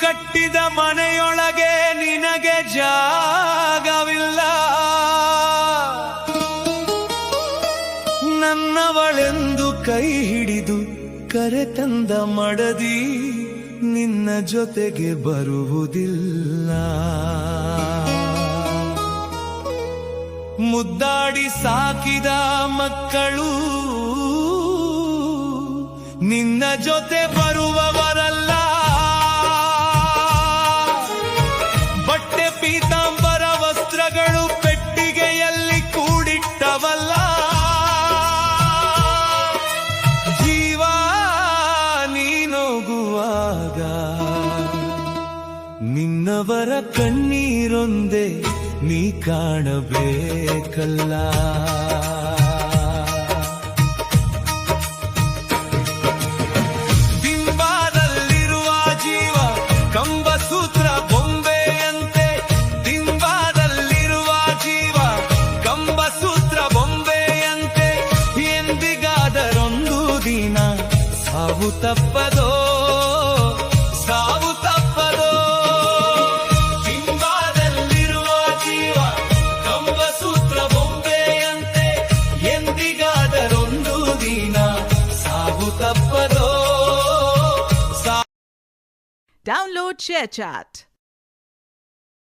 ಕಟ್ಟಿದ ಮನೆಯೊಳಗೆ ನಿನಗೆ ಜಾಗವಿಲ್ಲ. ನನ್ನವಳೆಂದು ಕೈ ಹಿಡಿದು ಕರೆತಂದ ಮಡದಿ ನಿನ್ನ ಜೊತೆಗೆ ಬರುವುದಿಲ್ಲ. ಮುದ್ದಾಡಿ ಸಾಕಿದ ಮಕ್ಕಳು ನಿನ್ನ ಜೊತೆ ಬರುವವರಲ್ಲ. ಬಟ್ಟೆ ಪೀತಾಂಬರ ವಸ್ತ್ರಗಳು ಪೆಟ್ಟಿಗೆಯಲ್ಲಿ ಕೂಡಿಟ್ಟವಲ್ಲ. ಜೀವ ನೀನೋಗುವಾಗ ನಿನ್ನವರ ಕಣ್ಣೀರೊಂದೇ ನೀ ಕಾಣಬೇಕಲ್ಲ. ದಿಂಬಾದಲ್ಲಿರುವ ಜೀವ ಕಂಬಸೂತ್ರ ಬೊಂಬೆಯಂತೆ. ದಿಂಬಾದಲ್ಲಿರುವ ಜೀವ ಕಂಬಸೂತ್ರ ಬೊಂಬೆಯಂತೆ. ಎಂದಿಗಾದರೊಂದು ದಿನ ಸಾವು ತಪ್ಪದೋ, ಸಾವು ತಪ್ಪದೋ. ದಿಂಬಾದಲ್ಲಿರುವ ಜೀವ ಕಂಬಸೂತ್ರ ಬೊಂಬೆಯಂತೆ. ಎಂದಿಗಾದರೊಂದು ದಿನ ಸಾವು ತಪ್ಪದೋ. Download ShareChat.